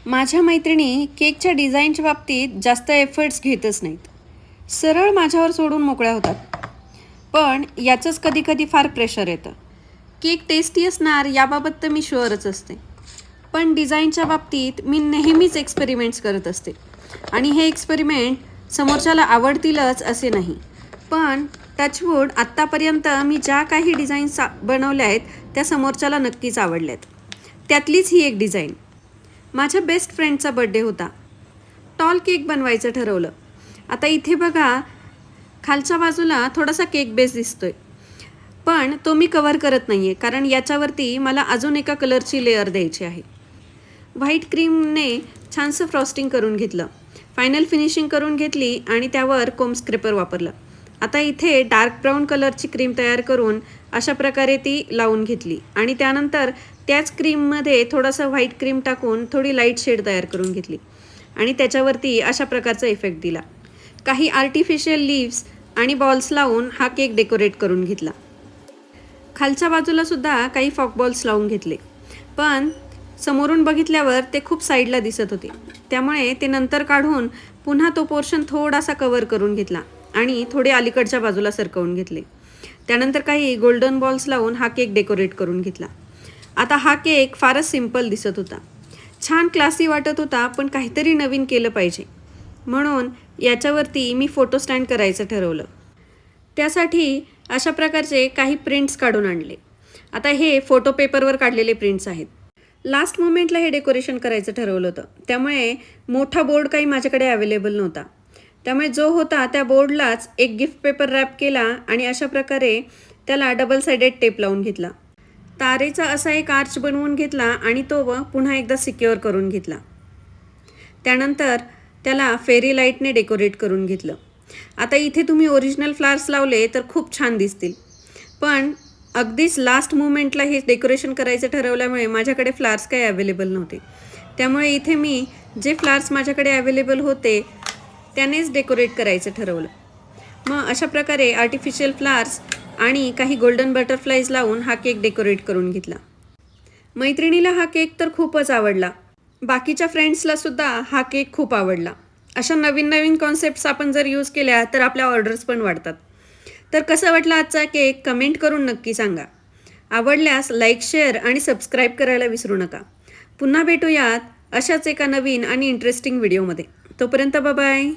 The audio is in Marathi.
माझ्या मैत्रिणी केकच्या डिझाईनच्या बाबतीत जास्त एफर्ट्स घेतच नाहीत. सरळ माझ्यावर सोडून मोकळ्या होतात. पण याचंच कधी कधी फार प्रेशर येतं. केक टेस्टी असणार याबाबत तर मी शुअरच असते, पण डिझाईनच्या बाबतीत मी नेहमीच एक्सपेरिमेंट्स करत असते. आणि हे एक्सपेरिमेंट समोरच्याला आवडतीलच असे नाही, पण टचवूड आत्तापर्यंत मी ज्या काही डिझाईन्स बनवल्या आहेत त्या समोरच्याला नक्कीच आवडल्यात. त्यातलीच ही एक डिझाईन. माझ्या बेस्ट फ्रेंडचा बड्डे होता. टॉल केक बनवायचं ठरवलं. आता इथे बघा, खालच्या बाजूला थोडासा केक बेस दिसतोय, पण तो मी कव्हर करत नाही आहे, कारण याच्यावरती मला अजून एका कलरची लेअर द्यायची आहे. व्हाईट क्रीमने छानसं फ्रॉस्टिंग करून घेतलं, फायनल फिनिशिंग करून घेतली आणि त्यावर कोम स्क्रेपर वापरलं. आता इथे डार्क ब्राऊन कलरची क्रीम तयार करून अशा प्रकारे ती लावून घेतली आणि त्यानंतर त्याच क्रीममध्ये थोडासा व्हाईट क्रीम टाकून थोडी लाईट शेड तयार करून घेतली आणि त्याच्यावरती अशा प्रकारचा इफेक्ट दिला. काही आर्टिफिशियल लीव्स आणि बॉल्स लावून हा केक डेकोरेट करून घेतला. खालच्या बाजूला सुद्धा काही फॉक बॉल्स लावून घेतले, पण समोरून बघितल्यावर ते खूप साईडला दिसत होते, त्यामुळे ते नंतर काढून पुन्हा तो पोर्शन थोडासा कव्हर करून घेतला आणि थोडे अलीकडच्या बाजूला सरकवून घेतले. त्यानंतर काही गोल्डन बॉल्स लावून हा केक डेकोरेट करून घेतला. आता हा केक फारच सिम्पल दिसत होता, छान क्लासी वाटत होता, पण काहीतरी नवीन केलं पाहिजे म्हणून याच्यावरती मी फोटो स्टँड करायचं ठरवलं. त्यासाठी अशा प्रकारचे काही प्रिंट्स काढून आणले. आता हे फोटो पेपरवर काढलेले प्रिंट्स आहेत. लास्ट मोमेंटला हे डेकोरेशन करायचं ठरवलं होतं, त्यामुळे मोठा बोर्ड काही माझ्याकडे अवेलेबल नव्हता. त्यामुळे जो होता त्या बोर्डलाच एक गिफ्ट पेपर रॅप केला आणि अशा प्रकारे त्याला डबल साइडेड टेप लावून घेतला. तारेचा असा एक आर्च बनवून घेतला आणि तो पुन्हा एकदा सिक्युअर करून घेतला. त्यानंतर त्याला फेरी लाईटने डेकोरेट करून घेतलं. आता इथे तुम्ही ओरिजिनल फ्लावर्स लावले तर खूप छान दिसतील, पण अगदीच लास्ट मोमेंटला हे डेकोरेशन करायचं ठरवल्यामुळे माझ्याकडे फ्लावर्स काही अवेलेबल नव्हते. त्यामुळे इथे मी जे फ्लावर्स माझ्याकडे अवेलेबल होते त्यानेच डेकोरेट करायचं ठरवलं. मग अशा प्रकारे आर्टिफिशियल फ्लावर्स आणि काही गोल्डन बटरफ्लाईज लावून हा केक डेकोरेट करून घेतला. मैत्रिणीला हा केक तर खूपच आवडला. बाकीच्या फ्रेंड्सला सुद्धा हा केक खूप आवडला. अशा नवीन नवीन कॉन्सेप्ट्स आपण जर यूज केल्या तर आपल्या ऑर्डर्स पण वाढतात. तर कसं वाटलं आजचा केक कमेंट करून नक्की सांगा. आवडल्यास लाईक, शेअर आणि सबस्क्राईब करायला विसरू नका. पुन्हा भेटूयात अशाच एका नवीन आणि इंटरेस्टिंग व्हिडिओमध्ये. तोपर्यंत बाय.